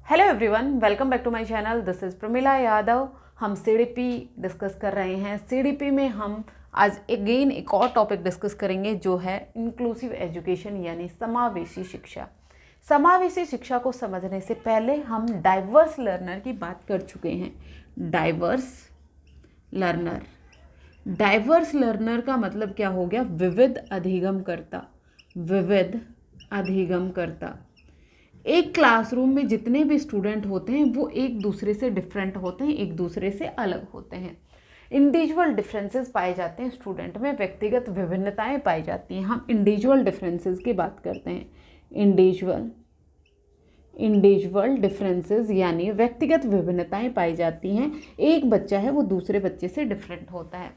Hello everyone, welcome back to my channel. This is Pramila Yadav. हम CDP discuss कर रहे हैं। सीडीपी में हम आज अगेन एक और टॉपिक डिस्कस करेंगे जो है इंक्लूसिव एजुकेशन यानी समावेशी शिक्षा। समावेशी शिक्षा को समझने से पहले हम डाइवर्स लर्नर की बात कर चुके हैं। डाइवर्स लर्नर का मतलब क्या हो गया? विविध अधिगमकर्ता। विविध अधिगमकर्ता। एक क्लासरूम में जितने भी स्टूडेंट होते हैं वो एक दूसरे से डिफरेंट होते हैं, एक दूसरे से अलग होते हैं। इंडिविजुअल डिफरेंसेस पाए जाते हैं स्टूडेंट में, व्यक्तिगत विभिन्नताएं पाई जाती हैं। हम इंडिविजुअल डिफरेंसेस की बात करते हैं। इंडिविजुअल डिफरेंसेस यानी व्यक्तिगत विभिन्नताएं पाई जाती हैं। एक बच्चा है वो दूसरे बच्चे से डिफरेंट होता है।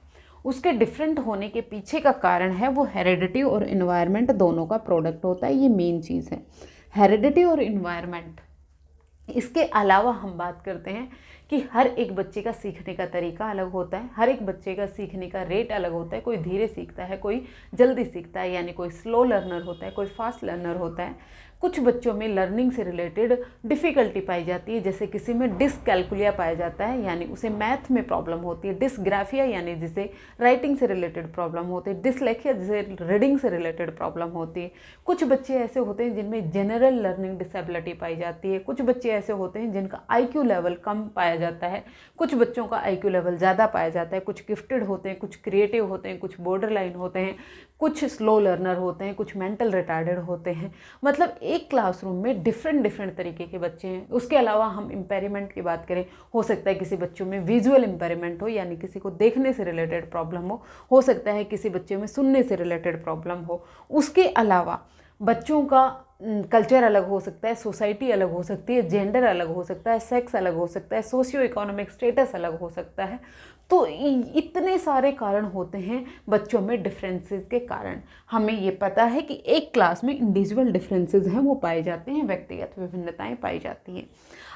उसके डिफरेंट होने के पीछे का कारण है वो हेरिडिटी और इन्वायरमेंट दोनों का प्रोडक्ट होता है। ये मेन चीज़ है, हेरिडिटी और इन्वायरमेंट। इसके अलावा हम बात करते हैं कि हर एक बच्चे का सीखने का तरीका अलग होता है, हर एक बच्चे का सीखने का रेट अलग होता है। कोई धीरे सीखता है, कोई जल्दी सीखता है, यानी कोई स्लो लर्नर होता है, कोई फास्ट लर्नर होता है। कुछ बच्चों में लर्निंग से रिलेटेड डिफ़िकल्टी पाई जाती है, जैसे किसी में डिसकैल्कुलिया पाया जाता है, यानी उसे मैथ में प्रॉब्लम होती है। डिसग्राफिया यानी जिसे राइटिंग से रिलेटेड प्रॉब्लम होती है। डिसलेक्सिया जिसे रीडिंग से रिलेटेड प्रॉब्लम होती है। कुछ बच्चे ऐसे होते हैं जिनमें जनरल लर्निंग डिसेबिलिटी पाई जाती है। कुछ बच्चे ऐसे होते हैं जिनका IQ लेवल कम पाया जाता है, कुछ बच्चों का IQ लेवल ज़्यादा पाया जाता है। कुछ गिफ्टेड होते हैं, कुछ क्रिएटिव होते हैं, कुछ बॉर्डर लाइन होते हैं, कुछ स्लो लर्नर होते हैं, कुछ मेंटल रिटार्डेड होते हैं। मतलब एक क्लासरूम में डिफरेंट तरीके के बच्चे हैं। उसके अलावा हम इम्पेयरमेंट की बात करें, हो सकता है किसी बच्चों में विजुअल इम्पेयरमेंट हो, यानी किसी को देखने से रिलेटेड प्रॉब्लम हो सकता है किसी बच्चे में सुनने से रिलेटेड प्रॉब्लम हो। उसके अलावा बच्चों का कल्चर अलग हो सकता है, सोसाइटी अलग हो सकती है, जेंडर अलग हो सकता है, सेक्स अलग हो सकता है, सोशियो इकोनॉमिक स्टेटस अलग हो सकता है। तो इतने सारे कारण होते हैं बच्चों में डिफरेंसेस के कारण। हमें ये पता है कि एक क्लास में इंडिविजुअल डिफरेंसेस हैं वो पाए जाते हैं, व्यक्तिगत विभिन्नताएं पाई जाती हैं।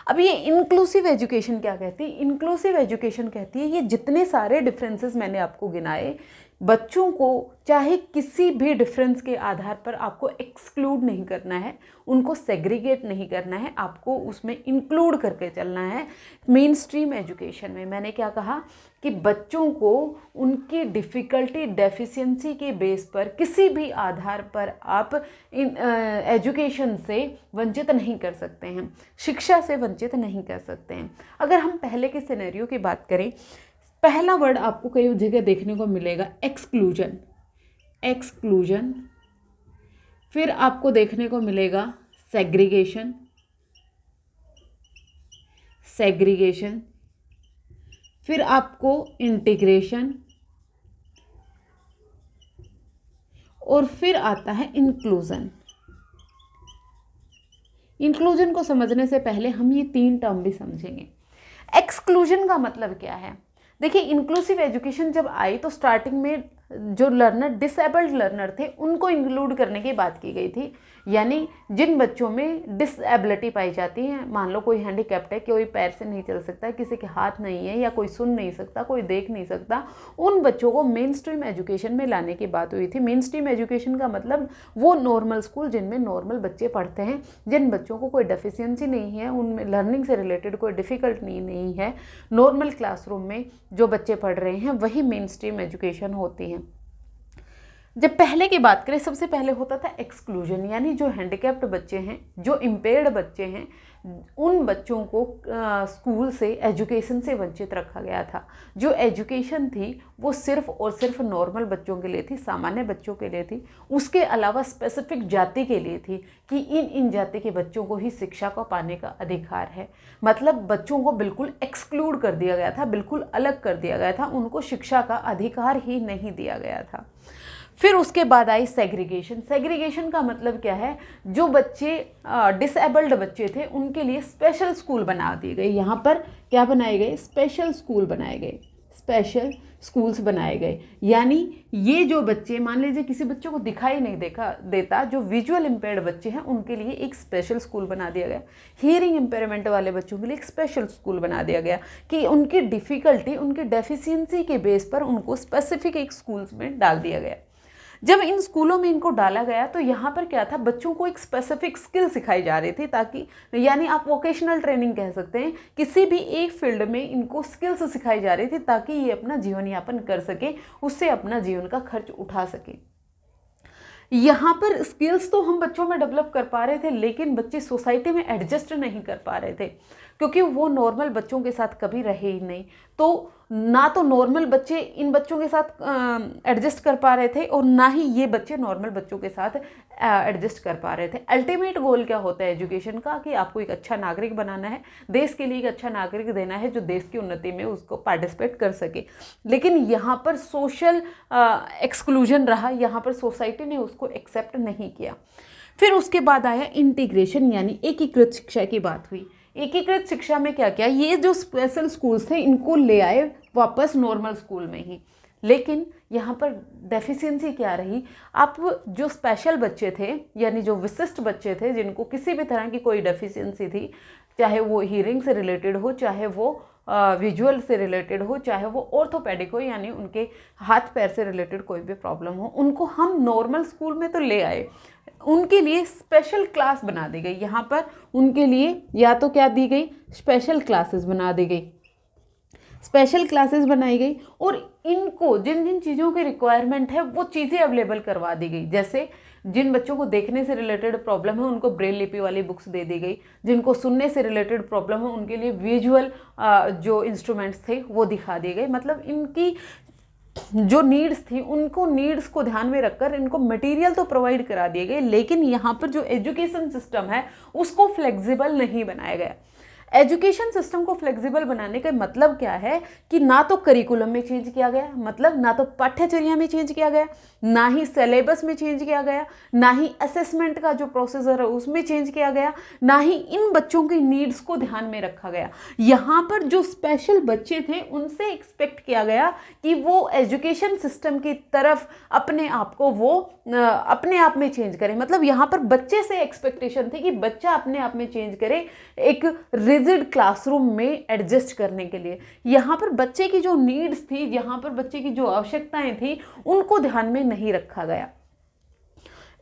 अब ये इंक्लूसिव एजुकेशन क्या कहती है? इंक्लूसिव एजुकेशन कहती है ये जितने सारे डिफरेंसेस मैंने आपको गिनाए, बच्चों को चाहे किसी भी डिफरेंस के आधार पर आपको एक्सक्लूड नहीं करना है, उनको सेग्रीगेट नहीं करना है, आपको उसमें इंक्लूड करके चलना है। मेन स्ट्रीम एजुकेशन में मैंने क्या कहा कि बच्चों को उनकी डिफ़िकल्टी डेफिशिएंसी के बेस पर किसी भी आधार पर आप एजुकेशन से वंचित नहीं कर सकते हैं, शिक्षा से वंचित नहीं कर सकते हैं। अगर हम पहले के सिनेरियो की बात करें, पहला वर्ड आपको कई जगह देखने को मिलेगा एक्सक्लूजन। फिर आपको देखने को मिलेगा सेग्रीगेशन। फिर आपको इंटीग्रेशन, और फिर आता है इंक्लूजन। इंक्लूजन को समझने से पहले हम ये 3 टर्म भी समझेंगे। एक्सक्लूजन का मतलब क्या है? देखिए, इंक्लूसिव एजुकेशन जब आई तो स्टार्टिंग में जो लर्नर डिसेबल्ड लर्नर थे उनको इंक्लूड करने की बात की गई थी, यानी जिन बच्चों में डिसेबिलिटी पाई जाती है, मान लो कोई हैंडीकैप्ड है, कोई पैर से नहीं चल सकता, किसी के हाथ नहीं है, या कोई सुन नहीं सकता, कोई देख नहीं सकता, उन बच्चों को मेन स्ट्रीम एजुकेशन में लाने की बात हुई थी। मेन स्ट्रीम एजुकेशन का मतलब वो नॉर्मल स्कूल जिनमें नॉर्मल बच्चे पढ़ते हैं, जिन बच्चों को कोई डेफिशिएंसी नहीं है, उनमें लर्निंग से रिलेटेड कोई डिफ़िकल्ट नहीं है, नॉर्मल क्लासरूम में जो बच्चे पढ़ रहे हैं वही मेन स्ट्रीम एजुकेशन होती है। जब पहले की बात करें, सबसे पहले होता था एक्सक्लूजन, यानी जो हैंडीकैप्ड बच्चे हैं, जो इम्पेयर्ड बच्चे हैं, उन बच्चों को स्कूल से, एजुकेशन से वंचित रखा गया था। जो एजुकेशन थी वो सिर्फ और सिर्फ नॉर्मल बच्चों के लिए थी, सामान्य बच्चों के लिए थी। उसके अलावा स्पेसिफिक जाति के लिए थी कि इन जाति के बच्चों को ही शिक्षा को पाने का अधिकार है। मतलब बच्चों को बिल्कुल एक्सक्लूड कर दिया गया था, बिल्कुल अलग कर दिया गया था, उनको शिक्षा का अधिकार ही नहीं दिया गया था। फिर उसके बाद आई सेग्रीगेशन। सेग्रीगेशन का मतलब क्या है? जो बच्चे डिसेबल्ड बच्चे थे उनके लिए स्पेशल स्कूल बना दिए गए। यहाँ पर क्या बनाए गए? स्पेशल स्कूल्स बनाए गए। यानी ये जो बच्चे, मान लीजिए किसी बच्चों को दिखाई नहीं देता, जो विजुअल इम्पेयर्ड बच्चे हैं उनके लिए एक स्पेशल स्कूल बना दिया गया। हियरिंग इम्पेयरमेंट वाले बच्चों के लिए एक स्पेशल स्कूल बना दिया गया कि उनकी डिफ़िकल्टी, उनकी डेफिशिएंसी के बेस पर उनको स्पेसिफिक एक स्कूल्स में डाल दिया गया। जब इन स्कूलों में इनको डाला गया तो यहाँ पर क्या था, बच्चों को एक स्पेसिफिक स्किल सिखाई जा रही थी, ताकि यानी आप वोकेशनल ट्रेनिंग कह सकते हैं, किसी भी एक फील्ड में इनको स्किल्स सिखाई जा रही थी ताकि ये अपना जीवन यापन कर सके, उससे अपना जीवन का खर्च उठा सके। यहाँ पर स्किल्स तो हम बच्चों में डेवलप कर पा रहे थे, लेकिन बच्चे सोसाइटी में एडजस्ट नहीं कर पा रहे थे, क्योंकि वो नॉर्मल बच्चों के साथ कभी रहे ही नहीं। तो ना तो नॉर्मल बच्चे इन बच्चों के साथ एडजस्ट कर पा रहे थे, और ना ही ये बच्चे नॉर्मल बच्चों के साथ एडजस्ट कर पा रहे थे। अल्टीमेट गोल क्या होता है एजुकेशन का, कि आपको एक अच्छा नागरिक बनाना है, देश के लिए एक अच्छा नागरिक देना है जो देश की उन्नति में उसको पार्टिसिपेट कर सके। लेकिन यहाँ पर सोशल एक्सक्लूजन रहा, यहाँ पर सोसाइटी ने उसको एक्सेप्ट नहीं किया। फिर उसके बाद आया इंटीग्रेशन, यानी एकीकृत शिक्षा की बात हुई। एकीकृत शिक्षा में क्या क्या, ये जो स्पेशल स्कूल्स थे इनको ले आए वापस नॉर्मल स्कूल में ही। लेकिन यहाँ पर डेफिशिएंसी क्या रही, आप जो स्पेशल बच्चे थे यानी जो विशिष्ट बच्चे थे, जिनको किसी भी तरह की कोई डेफिशिएंसी थी, चाहे वो हियरिंग से रिलेटेड हो, चाहे वो विजुअल से रिलेटेड हो, चाहे वो ऑर्थोपेडिक हो यानी उनके हाथ पैर से रिलेटेड कोई भी प्रॉब्लम हो, उनको हम नॉर्मल स्कूल में तो ले आए, उनके लिए स्पेशल क्लास बना दी गई। यहाँ पर उनके लिए या तो क्या दी गई, स्पेशल क्लासेस बना दी गई, स्पेशल क्लासेस बनाई गई, और इनको जिन जिन चीज़ों की रिक्वायरमेंट है वो चीज़ें अवेलेबल करवा दी गई। जैसे जिन बच्चों को देखने से रिलेटेड प्रॉब्लम है उनको ब्रेल लिपि वाली बुक्स दे दी गई, जिनको सुनने से रिलेटेड प्रॉब्लम है उनके लिए विजुअल जो इंस्ट्रूमेंट्स थे वो दिखा दिए गए। मतलब इनकी जो नीड्स थी, उनको नीड्स को ध्यान में रखकर इनको मटेरियल तो प्रोवाइड करा दिए गए, लेकिन यहाँ पर जो एजुकेशन सिस्टम है उसको फ्लेक्सिबल नहीं बनाया गया। एजुकेशन सिस्टम को फ्लेक्सिबल बनाने का मतलब क्या है कि ना तो करिकुलम में चेंज किया गया, मतलब ना तो पाठ्यचर्या में चेंज किया गया, ना ही सिलेबस में चेंज किया गया, ना ही असेसमेंट का जो प्रोसीजर है उसमें चेंज किया गया, ना ही इन बच्चों की नीड्स को ध्यान में रखा गया। यहाँ पर जो स्पेशल बच्चे थे उनसे एक्सपेक्ट किया गया कि वो एजुकेशन सिस्टम की तरफ अपने आप को वो अपने आप में चेंज करें। मतलब यहाँ पर बच्चे से एक्सपेक्टेशन थी कि बच्चा अपने आप में चेंज करे एक रिजिड क्लासरूम में एडजस्ट करने के लिए। यहाँ पर बच्चे की जो नीड्स थी, यहाँ पर बच्चे की जो आवश्यकताएं थी, उनको ध्यान में नहीं रखा गया।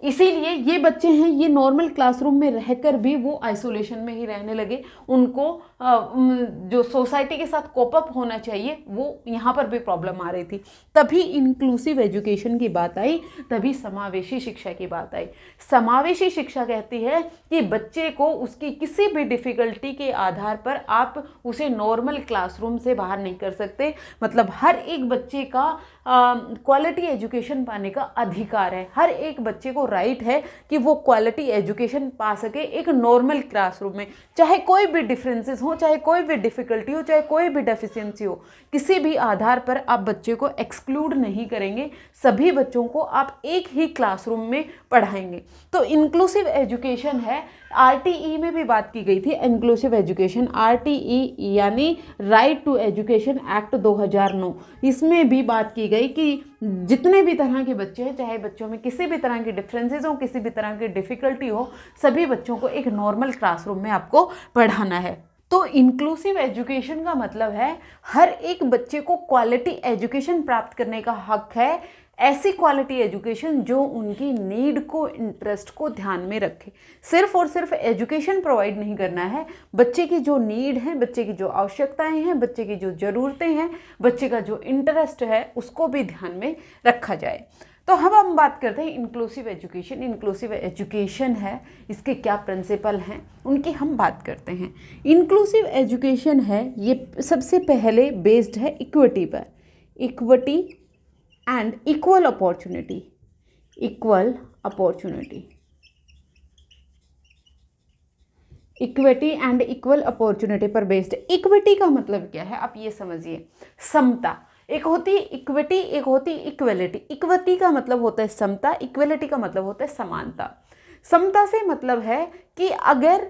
इसीलिए ये बच्चे हैं, ये नॉर्मल क्लासरूम में रहकर भी वो आइसोलेशन में ही रहने लगे। उनको जो सोसाइटी के साथ कोप अप होना चाहिए वो यहाँ पर भी प्रॉब्लम आ रही थी। तभी इंक्लूसिव एजुकेशन की बात आई, तभी समावेशी शिक्षा की बात आई। समावेशी शिक्षा कहती है कि बच्चे को उसकी किसी भी डिफ़िकल्टी के आधार पर आप उसे नॉर्मल क्लासरूम से बाहर नहीं कर सकते। मतलब हर एक बच्चे का क्वालिटी एजुकेशन पाने का अधिकार है। हर एक बच्चे को राइट है कि वो क्वालिटी एजुकेशन पा सके एक नॉर्मल क्लासरूम में, चाहे कोई भी डिफरेंसेस हो, चाहे कोई भी डिफ़िकल्टी हो, चाहे कोई भी डेफिशिएंसी हो, किसी भी आधार पर आप बच्चे को एक्सक्लूड नहीं करेंगे। सभी बच्चों को आप एक ही क्लासरूम में पढ़ाएंगे। तो इंक्लूसिव एजुकेशन है। आरटीई में भी बात की गई थी इंक्लूसिव एजुकेशन, आरटीई यानी राइट टू एजुकेशन एक्ट 2009। इसमें भी बात की गई कि जितने भी तरह के बच्चे हैं, चाहे बच्चों में किसी भी तरह की डिफरेंसेस हो, किसी भी तरह की डिफ़िकल्टी हो, सभी बच्चों को एक नॉर्मल क्लासरूम में आपको पढ़ाना है। तो इंक्लूसिव एजुकेशन का मतलब है हर एक बच्चे को क्वालिटी एजुकेशन प्राप्त करने का हक है। ऐसी क्वालिटी एजुकेशन जो उनकी नीड को, इंटरेस्ट को ध्यान में रखे। सिर्फ और सिर्फ एजुकेशन प्रोवाइड नहीं करना है, बच्चे की जो नीड है, बच्चे की जो आवश्यकताएं हैं, बच्चे की जो ज़रूरतें हैं, बच्चे का जो इंटरेस्ट है, उसको भी ध्यान में रखा जाए। तो हम बात करते हैं इंक्लूसिव एजुकेशन। इंक्लूसिव एजुकेशन है, इसके क्या प्रिंसिपल हैं उनकी हम बात करते हैं। इंक्लूसिव एजुकेशन है, ये सबसे पहले बेस्ड है इक्विटी पर, equity and equal opportunity, equal opportunity, equity and equal opportunity पर बेस्ड। इक्विटी का मतलब क्या है आप ये समझिए, समता। एक होती है इक्विटी, एक होती है इक्वलिटी। इक्विटी का मतलब होता है समता, इक्वलिटी का मतलब होता है समानता। समता से मतलब है कि अगर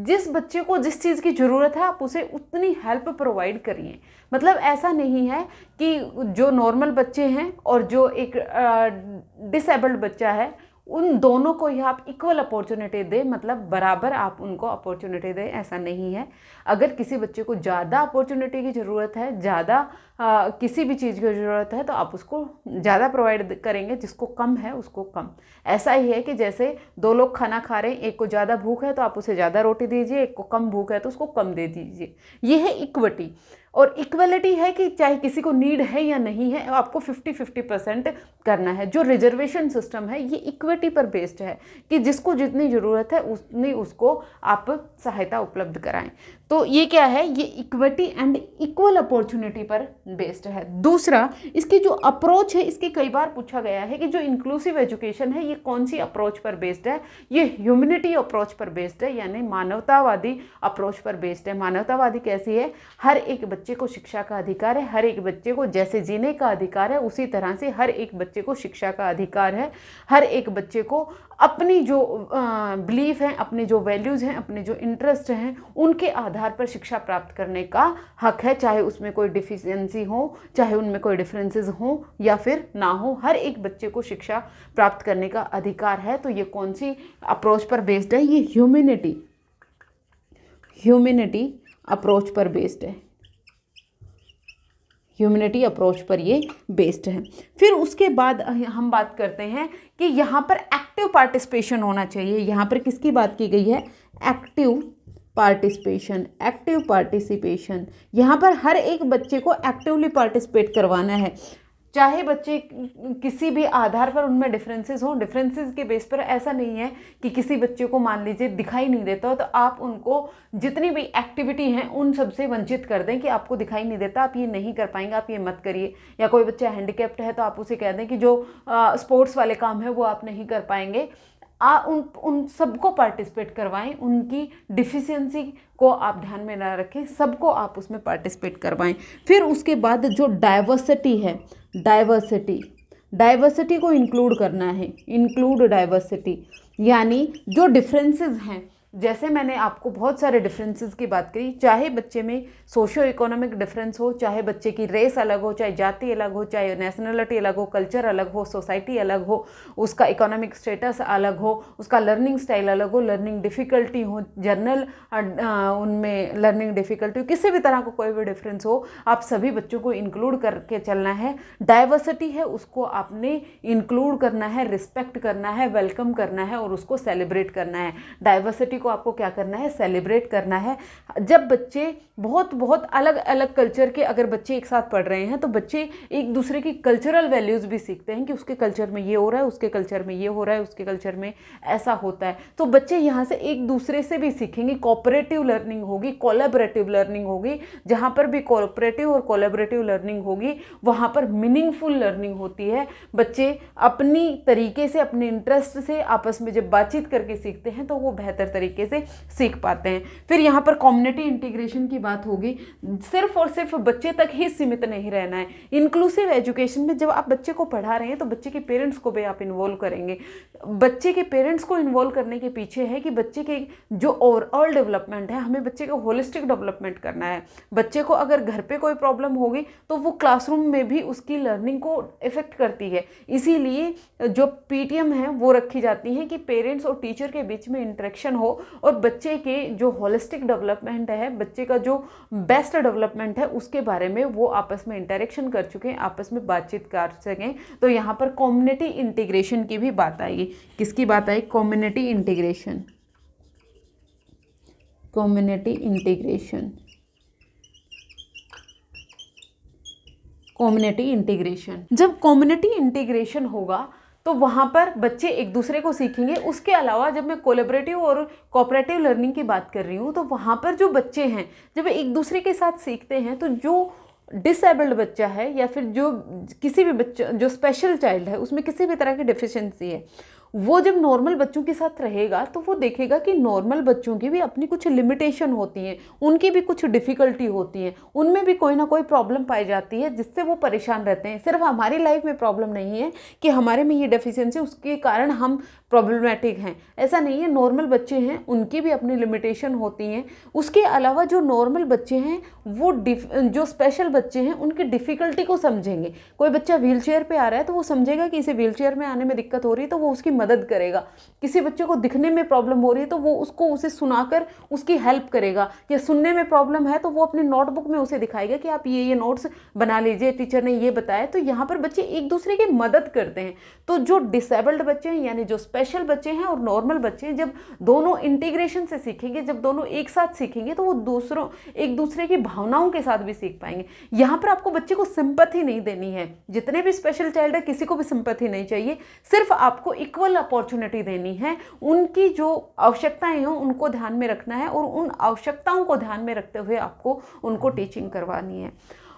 जिस बच्चे को जिस चीज़ की ज़रूरत है आप उसे उतनी हेल्प प्रोवाइड करिए। मतलब ऐसा नहीं है कि जो नॉर्मल बच्चे हैं और जो एक डिसेबल्ड बच्चा है उन दोनों को ही आप इक्वल अपॉर्चुनिटी दें, मतलब बराबर आप उनको अपॉर्चुनिटी दें, ऐसा नहीं है। अगर किसी बच्चे को ज़्यादा अपॉर्चुनिटी की ज़रूरत है, ज़्यादा किसी भी चीज़ की ज़रूरत है, तो आप उसको ज़्यादा प्रोवाइड करेंगे, जिसको कम है उसको कम। ऐसा ही है कि जैसे दो लोग खाना खा रहे हैं, एक को ज़्यादा भूख है तो आप उसे ज़्यादा रोटी दीजिए, एक को कम भूख है तो उसको कम दे दीजिए। ये है इक्विटी। और इक्वलिटी है कि चाहे किसी को नीड है या नहीं है, आपको 50-50% करना है। जो रिजर्वेशन सिस्टम है ये इक्विटी पर बेस्ड है कि जिसको जितनी ज़रूरत है उतनी उसको आप सहायता उपलब्ध कराएं। तो ये क्या है, ये इक्विटी एंड इक्वल अपॉर्चुनिटी पर बेस्ड है। दूसरा, इसकी जो अप्रोच है, इसके कई बार पूछा गया है कि जो इंक्लूसिव एजुकेशन है ये कौन सी अप्रोच पर बेस्ड है। ये ह्यूमैनिटी अप्रोच पर बेस्ड है, यानी मानवतावादी अप्रोच पर बेस्ड है। मानवतावादी कैसी है, हर एक बच्चे को शिक्षा का अधिकार है, हर एक बच्चे को जैसे जीने का अधिकार है उसी तरह से हर एक बच्चे को शिक्षा का अधिकार है। हर एक बच्चे को अपनी जो बिलीफ हैं, अपने जो वैल्यूज़ हैं, अपने जो इंटरेस्ट हैं, उनके आधार पर शिक्षा प्राप्त करने का हक है, चाहे उसमें कोई डिफिशियंसी हो, चाहे उनमें कोई डिफरेंसेस हो या फिर ना हो। हर एक बच्चे को शिक्षा प्राप्त करने का अधिकार है। तो ये कौन सी अप्रोच पर बेस्ड है, ये ह्यूमैनिटी अप्रोच पर बेस्ड है। ह्यूमैनिटी अप्रोच पर ये बेस्ड है। फिर उसके बाद हम बात करते हैं कि यहाँ पर एक्टिव पार्टिसिपेशन होना चाहिए। यहाँ पर किसकी बात की गई है, एक्टिव पार्टिसिपेशन। यहाँ पर हर एक बच्चे को एक्टिवली पार्टिसिपेट करवाना है, चाहे बच्चे किसी भी आधार पर उनमें डिफरेंसेस हों। डिफरेंसेस के बेस पर ऐसा नहीं है कि किसी बच्चे को मान लीजिए दिखाई नहीं देता हो तो आप उनको जितनी भी एक्टिविटी हैं उन सबसे वंचित कर दें कि आपको दिखाई नहीं देता, आप ये नहीं कर पाएंगे, आप ये मत करिए। या कोई बच्चा हैंडीकैप्ड है तो आप उसे कह दें कि जो स्पोर्ट्स वाले काम है वो आप नहीं कर पाएंगे। उन सबको पार्टिसिपेट करवाएं, उनकी डिफिशियंसी को आप ध्यान में ना रखें, सबको आप उसमें पार्टिसिपेट करवाएं। फिर उसके बाद जो डाइवर्सिटी है, डाइवर्सिटी को इंक्लूड करना है, इंक्लूड डाइवर्सिटी, यानी जो डिफरेंसेस हैं। जैसे मैंने आपको बहुत सारे डिफरेंसेस की बात करी, चाहे बच्चे में सोशियो इकोनॉमिक डिफरेंस हो, चाहे बच्चे की रेस अलग हो, चाहे जाति अलग हो, चाहे नेशनलिटी अलग हो, कल्चर अलग हो, सोसाइटी अलग हो, उसका इकोनॉमिक स्टेटस अलग हो, उसका लर्निंग स्टाइल अलग हो, लर्निंग डिफ़िकल्टी हो, जर्नल उनमें लर्निंग डिफ़िकल्टी हो, किसी भी तरह का कोई भी डिफरेंस हो, आप सभी बच्चों को इंक्लूड करके चलना है। डाइवर्सिटी है उसको आपने इंक्लूड करना है, रिस्पेक्ट करना है, वेलकम करना है और उसको सेलिब्रेट करना है। डाइवर्सिटी को आपको क्या करना है, सेलिब्रेट करना है। जब बच्चे बहुत अलग अलग कल्चर के अगर बच्चे एक साथ पढ़ रहे हैं तो बच्चे एक दूसरे की कल्चरल वैल्यूज़ भी सीखते हैं कि उसके कल्चर में ये हो रहा है, उसके कल्चर में ये हो रहा है, उसके कल्चर में ऐसा होता है। तो बच्चे यहाँ से एक दूसरे से भी सीखेंगे। कोऑपरेटिव लर्निंग होगी, कोलैबोरेटिव लर्निंग होगी। जहाँ पर भी कोऑपरेटिव और कोलैबोरेटिव लर्निंग होगी वहाँ पर मीनिंगफुल लर्निंग होती है। बच्चे अपनी तरीके से, अपने इंटरेस्ट से आपस में जब बातचीत करके सीखते हैं तो वो बेहतर तरीके से सीख पाते हैं। फिर यहाँ पर कम्युनिटी इंटीग्रेशन की बात होगी। सिर्फ और सिर्फ बच्चे तक ही सीमित नहीं रहना है। इंक्लूसिव एजुकेशन में जब आप बच्चे को पढ़ा रहे हैं तो बच्चे के पेरेंट्स को भी आप इन्वॉल्व करेंगे। बच्चे के पेरेंट्स को इन्वॉल्व करने के पीछे है कि बच्चे के जो ओवरऑल डेवलपमेंट है, हमें बच्चे का होलिस्टिक डेवलपमेंट करना है। बच्चे को अगर घर पे कोई प्रॉब्लम होगी तो वो क्लासरूम में भी उसकी लर्निंग को इफेक्ट करती है। इसीलिए जो पीटीएम है वो रखी जाती है कि पेरेंट्स और टीचर के बीच में इंटरेक्शन हो और बच्चे के जो होलिस्टिक डेवलपमेंट है, बच्चे का जो बेस्ट डेवलपमेंट है, उसके बारे में वो आपस में इंटरेक्शन कर चुके हैं, आपस में बातचीत कर सकें। तो यहाँ पर कम्युनिटी इंटीग्रेशन की भी बात आएगी। किसकी बात आई, community integration. Community integration, community integration. जब कम्युनिटी इंटीग्रेशन होगा तो वहाँ पर बच्चे एक दूसरे को सीखेंगे। उसके अलावा जब मैं कोलैबोरेटिव और कोऑपरेटिव लर्निंग की बात कर रही हूँ तो वहाँ पर जो बच्चे हैं जब एक दूसरे के साथ सीखते हैं तो जो डिसेबल्ड बच्चा है या फिर जो किसी भी बच्चा जो स्पेशल चाइल्ड है उसमें किसी भी तरह की डिफिशिएंसी है, वो जब नॉर्मल बच्चों के साथ रहेगा तो वो देखेगा कि नॉर्मल बच्चों की भी अपनी कुछ लिमिटेशन होती हैं, उनकी भी कुछ डिफ़िकल्टी होती हैं, उनमें भी कोई ना कोई प्रॉब्लम पाई जाती है जिससे वो परेशान रहते हैं। सिर्फ हमारी लाइफ में प्रॉब्लम नहीं है कि हमारे में ये डेफिशिएंसी उसके कारण हम प्रॉब्लमेटिक हैं, ऐसा नहीं है। नॉर्मल बच्चे हैं, उनकी भी अपनी लिमिटेशन होती हैं। उसके अलावा जो नॉर्मल बच्चे हैं वो जो स्पेशल बच्चे हैं उनकी डिफ़िकल्टी को समझेंगे। कोई बच्चा व्हील चेयर पर आ रहा है तो वो समझेगा कि इसे व्हील चेयर में आने में दिक्कत हो रही है, तो वो उसकी मदद करेगा। किसी बच्चे को दिखने में प्रॉब्लम हो रही है तो वो उसे सुनाकर उसकी हेल्प करेगा, या सुनने में प्रॉब्लम है तो वो अपनी नोटबुक में उसे दिखाएगा कि आप ये नोट्स बना लीजिए, टीचर ने ये बताया। तो यहाँ पर बच्चे एक दूसरे की मदद करते हैं। तो जो डिसेबल्ड बच्चे हैं यानी जो स्पेशल बच्चे हैं और नॉर्मल बच्चे हैं, जब दोनों इंटीग्रेशन से सीखेंगे, जब दोनों एक साथ सीखेंगे तो वो एक दूसरे की भावनाओं के साथ भी सीख पाएंगे। यहाँ पर आपको बच्चे को सिंपैथी नहीं देनी है। जितने भी स्पेशल चाइल्ड है किसी को भी सिंपैथी नहीं चाहिए, सिर्फ आपको इक्वल अपॉर्चुनिटी देनी है। उनकी जो आवश्यकताएं हैं उनको ध्यान में रखना है और उन आवश्यकताओं को ध्यान में रखते हुए आपको उनको टीचिंग करवानी है।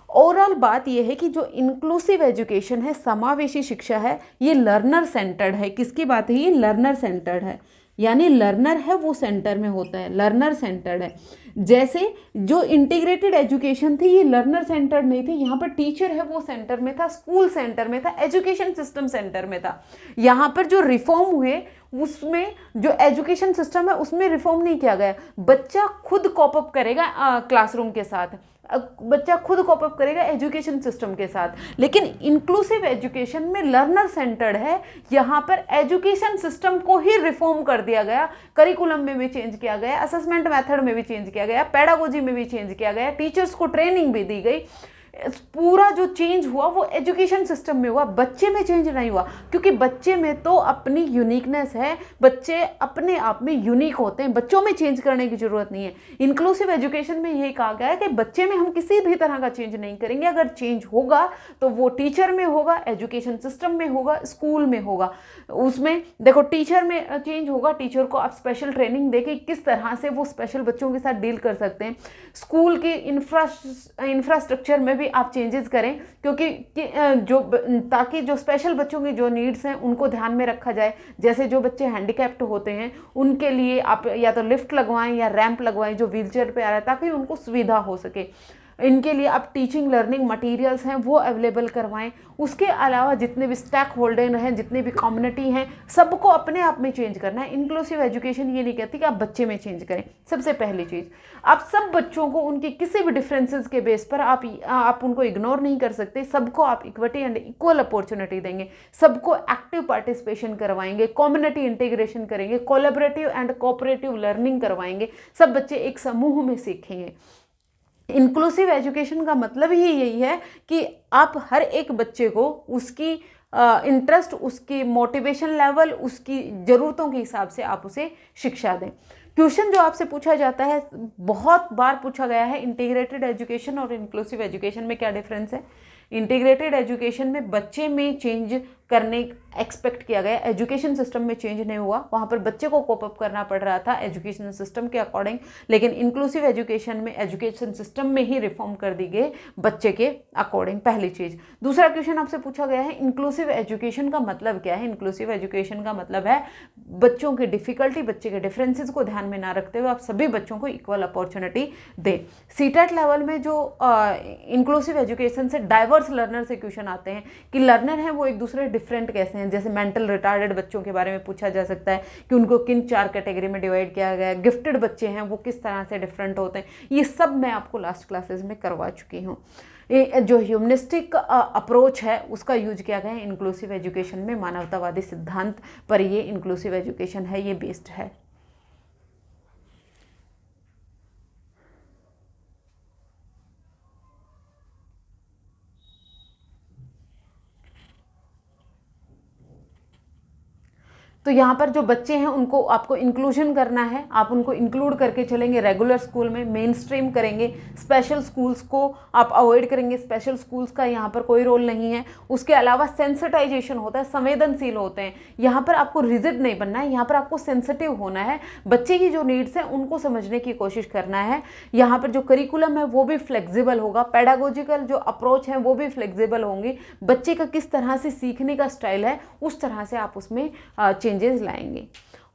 ओवरऑल बात यह है कि जो इंक्लूसिव एजुकेशन है, समावेशी शिक्षा है, ये लर्नर सेंटर्ड है। किसकी बात है? ये लर्नर सेंटर्ड है, यानी लर्नर है वो सेंटर में होता है, लर्नर सेंटर्ड है। जैसे जो इंटीग्रेटेड एजुकेशन थी ये लर्नर सेंटर्ड नहीं थी, यहाँ पर टीचर है वो सेंटर में था, स्कूल सेंटर में था, एजुकेशन सिस्टम सेंटर में था। यहाँ पर जो रिफॉर्म हुए उसमें जो एजुकेशन सिस्टम है उसमें रिफॉर्म नहीं किया गया। बच्चा खुद कॉप अप करेगा क्लासरूम के साथ, बच्चा खुद कॉप अप करेगा एजुकेशन सिस्टम के साथ। लेकिन इंक्लूसिव एजुकेशन में लर्नर सेंटर्ड है, यहाँ पर एजुकेशन सिस्टम को ही रिफॉर्म कर दिया गया, करिकुलम में भी चेंज किया गया, असेसमेंट मेथड में भी चेंज किया गया, पेडागोजी में भी चेंज किया गया, टीचर्स को ट्रेनिंग भी दी गई। पूरा जो चेंज हुआ वो एजुकेशन सिस्टम में हुआ, बच्चे में चेंज नहीं हुआ, क्योंकि बच्चे में तो अपनी यूनिकनेस है, बच्चे अपने आप में यूनिक होते हैं, बच्चों में चेंज करने की जरूरत नहीं है। इंक्लूसिव एजुकेशन में यही कहा गया है कि बच्चे में हम किसी भी तरह का चेंज नहीं करेंगे, अगर चेंज होगा तो वो टीचर में होगा, एजुकेशन सिस्टम में होगा, स्कूल में होगा। उसमें देखो टीचर में चेंज होगा, टीचर को आप स्पेशल ट्रेनिंग देके किस तरह से वो स्पेशल बच्चों के साथ डील कर सकते हैं। स्कूल के इंफ्रास्ट्रक्चर में भी आप चेंजेस करें, क्योंकि ताकि जो स्पेशल बच्चों की जो नीड्स हैं उनको ध्यान में रखा जाए। जैसे जो बच्चे हैंडीकैप्ड होते हैं उनके लिए आप या तो लिफ्ट लगवाएं या रैंप लगवाएं जो व्हीलचेयर पे आ रहा है, ताकि उनको सुविधा हो सके। इनके लिए आप टीचिंग लर्निंग मटेरियल्स हैं वो अवेलेबल करवाएं। उसके अलावा जितने भी स्टेक होल्डर हैं, जितने भी कम्युनिटी हैं, सबको अपने आप में चेंज करना है। इंक्लूसिव एजुकेशन ये नहीं कहती कि आप बच्चे में चेंज करें। सबसे पहली चीज़, आप सब बच्चों को उनकी किसी भी डिफरेंसेस के बेस पर आप उनको इग्नोर नहीं कर सकते। सबको आप इक्विटी एंड इक्वल अपॉर्चुनिटी देंगे, सबको एक्टिव पार्टिसिपेशन करवाएंगे, कम्युनिटी इंटीग्रेशन करेंगे, कोलैबोरेटिव एंड कोऑपरेटिव लर्निंग करवाएंगे। सब बच्चे एक समूह में सीखेंगे। इंक्लूसिव एजुकेशन का मतलब ही यही है कि आप हर एक बच्चे को उसकी इंटरेस्ट, उसकी मोटिवेशन लेवल, उसकी ज़रूरतों के हिसाब से आप उसे शिक्षा दें। क्वेश्चन जो आपसे पूछा जाता है, बहुत बार पूछा गया है, इंटीग्रेटेड एजुकेशन और इंक्लूसिव एजुकेशन में क्या डिफरेंस है। इंटीग्रेटेड एजुकेशन में बच्चे में चेंज करने एक्सपेक्ट किया गया, एजुकेशन सिस्टम में चेंज नहीं हुआ, वहाँ पर बच्चे को कोप अप करना पड़ रहा था एजुकेशन सिस्टम के अकॉर्डिंग। लेकिन इंक्लूसिव एजुकेशन में एजुकेशन सिस्टम में ही रिफॉर्म कर दी गई बच्चे के अकॉर्डिंग। पहली चीज़। दूसरा क्वेश्चन आपसे पूछा गया है, इंक्लूसिव एजुकेशन का मतलब क्या है। इंक्लूसिव एजुकेशन का मतलब है बच्चों की डिफिकल्टी, बच्चे के डिफरेंसेस को ध्यान में ना रखते हुए आप सभी बच्चों को इक्वल अपॉर्चुनिटी दें। सीटेट लेवल में जो इंक्लूसिव एजुकेशन से डाइवर्स लर्नर से क्वेश्चन आते हैं कि लर्नर हैं वो एक दूसरे डिफरेंट कैसे हैं। जैसे मेंटल रिटार्डेड बच्चों के बारे में पूछा जा सकता है कि उनको किन 4 कैटेगरी में डिवाइड किया गया है। गिफ्टेड बच्चे हैं वो किस तरह से डिफरेंट होते हैं। ये सब मैं आपको लास्ट क्लासेस में करवा चुकी हूँ। जो ह्यूमनिस्टिक अप्रोच है उसका यूज किया गया है इंक्लूसिव एजुकेशन में। मानवतावादी सिद्धांत पर ये इंक्लूसिव एजुकेशन है, ये बेस्ड है। तो यहाँ पर जो बच्चे हैं उनको आपको इंक्लूजन करना है, आप उनको इंक्लूड करके चलेंगे रेगुलर स्कूल में, मेन स्ट्रीम करेंगे, स्पेशल स्कूल्स को आप अवॉइड करेंगे। स्पेशल स्कूल्स का यहाँ पर कोई रोल नहीं है। उसके अलावा सेंसिटाइजेशन होता है, संवेदनशील होते हैं। यहाँ पर आपको रिजिड नहीं बनना है, यहाँ पर आपको सेंसिटिव होना है, बच्चे की जो नीड्स हैं उनको समझने की कोशिश करना है। यहाँ पर जो करिकुलम है वो भी फ्लेक्सिबल होगा, पेडागोजिकल जो अप्रोच है वो भी फ्लेक्सिबल होंगी। बच्चे का किस तरह से सीखने का स्टाइल है उस तरह से आप उसमें चेंजेस लाएंगे।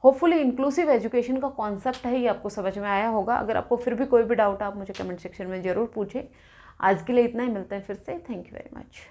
होपफुली इंक्लूसिव एजुकेशन का कॉन्सेप्ट है ये आपको समझ में आया होगा। अगर आपको फिर भी कोई भी डाउट है आप मुझे कमेंट सेक्शन में ज़रूर पूछें। आज के लिए इतना ही, मिलते हैं फिर से। Thank you very much.